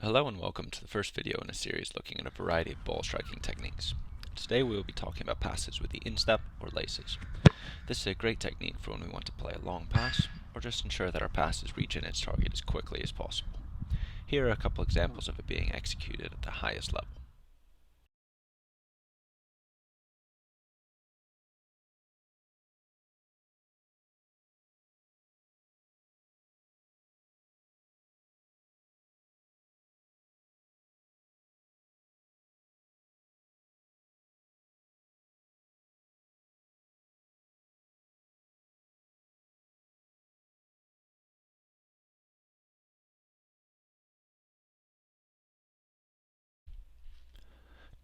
Hello and welcome to the first video in a series looking at a variety of ball striking techniques. Today we will be talking about passes with the instep or laces. This is a great technique for when we want to play a long pass or just ensure that our pass is reaching its target as quickly as possible. Here are a couple examples of it being executed at the highest level.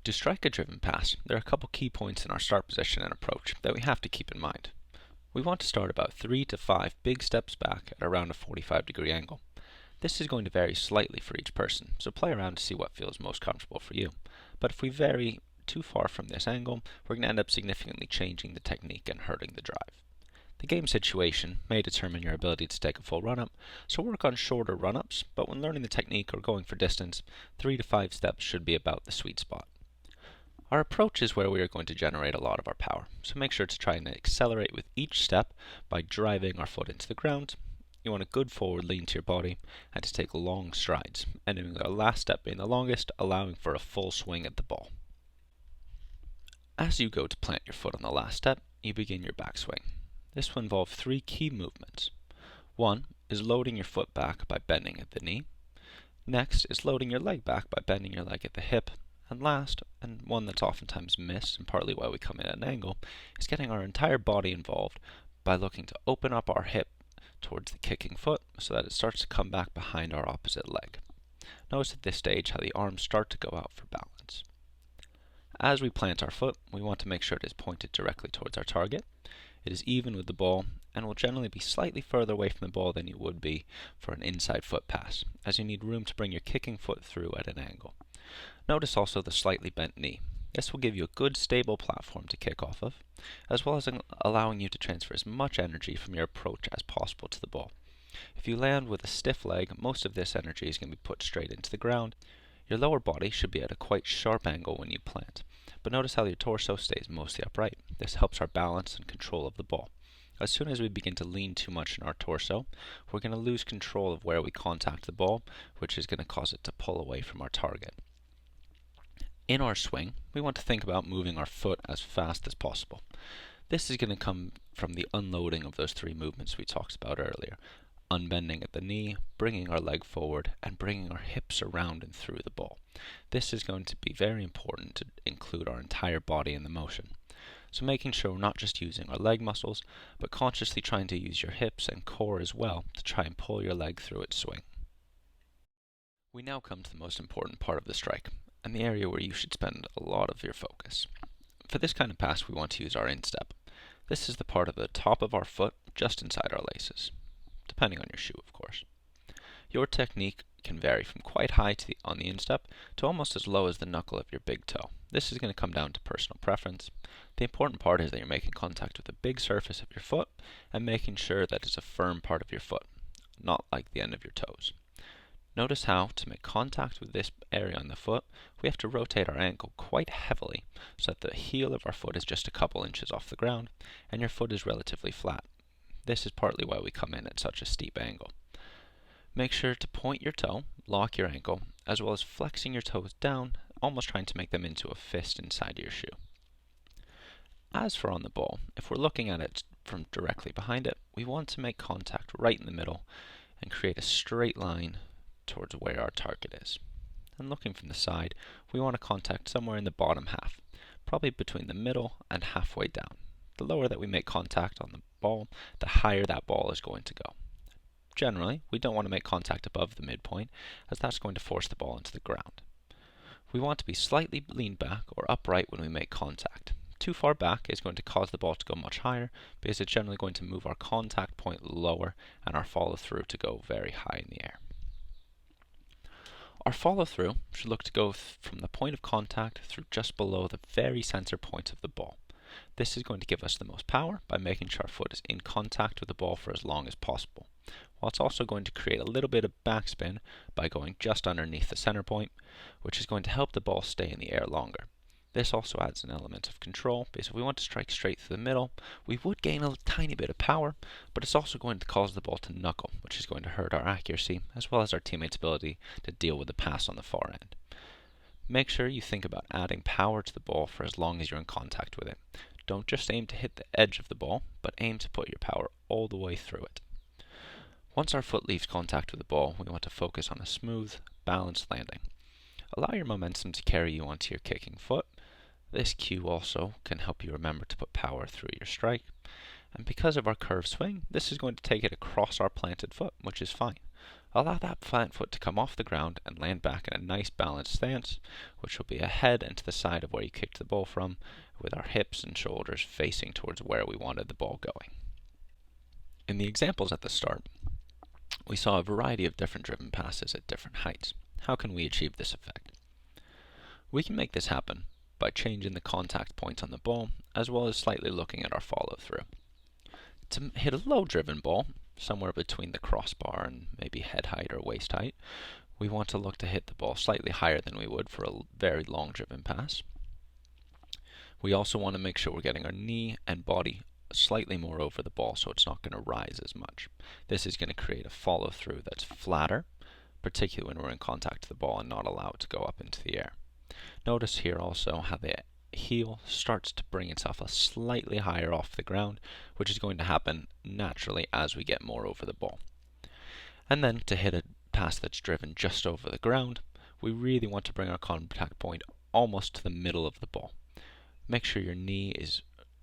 To strike a driven pass, there are a couple key points in our start position and approach that we have to keep in mind. We want to start about 3 to 5 big steps back at around a 45-degree angle. This is going to vary slightly for each person, so play around to see what feels most comfortable for you. But if we vary too far from this angle, we're going to end up significantly changing the technique and hurting the drive. The game situation may determine your ability to take a full run-up, so work on shorter run-ups, but when learning the technique or going for distance, 3 to 5 steps should be about the sweet spot. Our approach is where we are going to generate a lot of our power, so make sure to try and accelerate with each step by driving our foot into the ground. You want a good forward lean to your body and to take long strides, ending the last step being the longest, allowing for a full swing at the ball. As you go to plant your foot on the last step, you begin your backswing. This will involve 3 key movements. One is loading your foot back by bending at the knee. Next is loading your leg back by bending your leg at the hip. And last, and one that's oftentimes missed, and partly why we come in at an angle, is getting our entire body involved by looking to open up our hip towards the kicking foot so that it starts to come back behind our opposite leg. Notice at this stage how the arms start to go out for balance. As we plant our foot, we want to make sure it is pointed directly towards our target. It is even with the ball and will generally be slightly further away from the ball than you would be for an inside foot pass, as you need room to bring your kicking foot through at an angle. Notice also the slightly bent knee. This will give you a good stable platform to kick off of, as well as allowing you to transfer as much energy from your approach as possible to the ball. If you land with a stiff leg, most of this energy is going to be put straight into the ground. Your lower body should be at a quite sharp angle when you plant, but notice how your torso stays mostly upright. This helps our balance and control of the ball. As soon as we begin to lean too much in our torso, we're going to lose control of where we contact the ball, which is going to cause it to pull away from our target. In our swing, we want to think about moving our foot as fast as possible. This is going to come from the unloading of those 3 movements we talked about earlier. Unbending at the knee, bringing our leg forward, and bringing our hips around and through the ball. This is going to be very important to include our entire body in the motion. So making sure we're not just using our leg muscles, but consciously trying to use your hips and core as well to try and pull your leg through its swing. We now come to the most important part of the strike, and the area where you should spend a lot of your focus. For this kind of pass, we want to use our instep. This is the part of the top of our foot just inside our laces, depending on your shoe, of course. Your technique can vary from quite high on the instep to almost as low as the knuckle of your big toe. This is going to come down to personal preference. The important part is that you're making contact with the big surface of your foot and making sure that it's a firm part of your foot, not like the end of your toes. Notice how, to make contact with this area on the foot, we have to rotate our ankle quite heavily so that the heel of our foot is just a couple inches off the ground and your foot is relatively flat. This is partly why we come in at such a steep angle. Make sure to point your toe, lock your ankle, as well as flexing your toes down, almost trying to make them into a fist inside your shoe. As for on the ball, if we're looking at it from directly behind it, we want to make contact right in the middle and create a straight line towards where our target is. And looking from the side, we want to contact somewhere in the bottom half, probably between the middle and halfway down. The lower that we make contact on the ball, the higher that ball is going to go. Generally, we don't want to make contact above the midpoint, as that's going to force the ball into the ground. We want to be slightly leaned back or upright when we make contact. Too far back is going to cause the ball to go much higher, because it's generally going to move our contact point lower and our follow through to go very high in the air. Our follow-through should look to go from the point of contact through just below the very center point of the ball. This is going to give us the most power by making sure our foot is in contact with the ball for as long as possible. while it's also going to create a little bit of backspin by going just underneath the center point, which is going to help the ball stay in the air longer. This also adds an element of control, because if we want to strike straight through the middle, we would gain a tiny bit of power, but it's also going to cause the ball to knuckle, which is going to hurt our accuracy, as well as our teammates' ability to deal with the pass on the far end. Make sure you think about adding power to the ball for as long as you're in contact with it. Don't just aim to hit the edge of the ball, but aim to put your power all the way through it. Once our foot leaves contact with the ball, we want to focus on a smooth, balanced landing. Allow your momentum to carry you onto your kicking foot. This cue also can help you remember to put power through your strike. And because of our curved swing, this is going to take it across our planted foot, which is fine. Allow that plant foot to come off the ground and land back in a nice balanced stance, which will be ahead and to the side of where you kicked the ball from, with our hips and shoulders facing towards where we wanted the ball going. In the examples at the start, we saw a variety of different driven passes at different heights. How can we achieve this effect? We can make this happen by changing the contact points on the ball, as well as slightly looking at our follow-through. To hit a low-driven ball, somewhere between the crossbar and maybe head height or waist height, we want to look to hit the ball slightly higher than we would for a very long-driven pass. We also want to make sure we're getting our knee and body slightly more over the ball so it's not going to rise as much. This is going to create a follow-through that's flatter, particularly when we're in contact with the ball and not allow it to go up into the air. Notice here also how the heel starts to bring itself a slightly higher off the ground, which is going to happen naturally as we get more over the ball. And then to hit a pass that's driven just over the ground, we really want to bring our contact point almost to the middle of the ball. Make sure your knee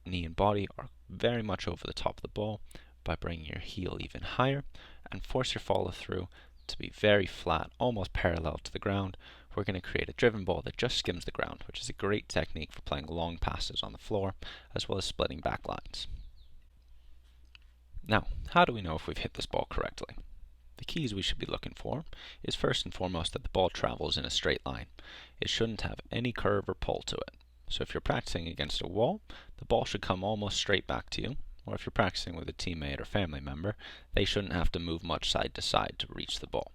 and body are very much over the top of the ball by bringing your heel even higher, and force your follow through to be very flat, almost parallel to the ground. We're going to create a driven ball that just skims the ground, which is a great technique for playing long passes on the floor, as well as splitting back lines. Now, how do we know if we've hit this ball correctly? The keys we should be looking for is first and foremost that the ball travels in a straight line. It shouldn't have any curve or pull to it. So if you're practicing against a wall, the ball should come almost straight back to you, or if you're practicing with a teammate or family member, they shouldn't have to move much side to side to reach the ball.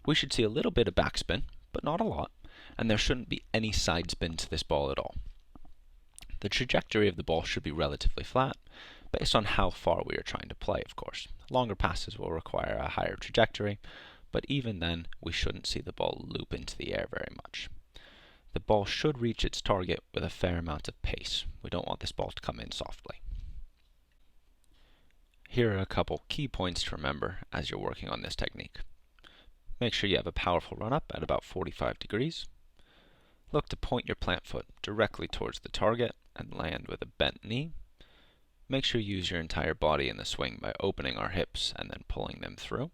We should see a little bit of backspin, but not a lot, and there shouldn't be any side spin to this ball at all. The trajectory of the ball should be relatively flat, based on how far we are trying to play, of course. Longer passes will require a higher trajectory, but even then, we shouldn't see the ball loop into the air very much. The ball should reach its target with a fair amount of pace. We don't want this ball to come in softly. Here are a couple key points to remember as you're working on this technique. Make sure you have a powerful run-up at about 45 degrees. Look to point your plant foot directly towards the target and land with a bent knee. Make sure you use your entire body in the swing by opening our hips and then pulling them through.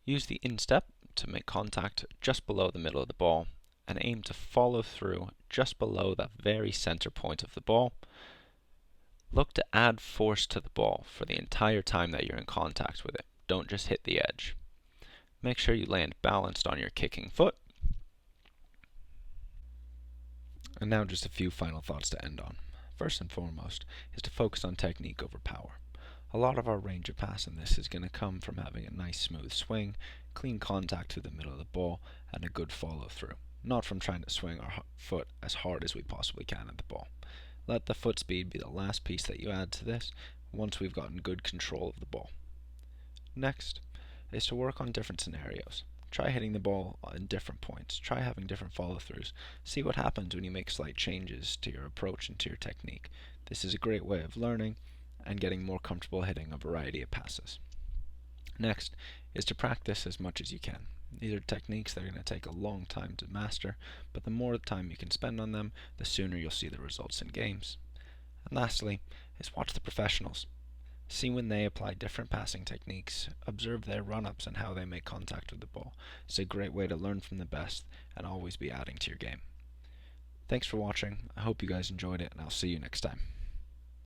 Use the instep to make contact just below the middle of the ball and aim to follow through just below that very center point of the ball. Look to add force to the ball for the entire time that you're in contact with it. Don't just hit the edge. Make sure you land balanced on your kicking foot. And now just a few final thoughts to end on. First and foremost is to focus on technique over power. A lot of our range of pass in this is going to come from having a nice smooth swing, clean contact through the middle of the ball, and a good follow through. Not from trying to swing our foot as hard as we possibly can at the ball. Let the foot speed be the last piece that you add to this once we've gotten good control of the ball. Next is to work on different scenarios. Try hitting the ball in different points. Try having different follow-throughs. See what happens when you make slight changes to your approach and to your technique. This is a great way of learning and getting more comfortable hitting a variety of passes. Next is to practice as much as you can. These are techniques that are going to take a long time to master, but the more time you can spend on them, the sooner you'll see the results in games. And lastly is watch the professionals. See when they apply different passing techniques, observe their run-ups and how they make contact with the ball. It's a great way to learn from the best and always be adding to your game. Thanks for watching. I hope you guys enjoyed it, and I'll see you next time.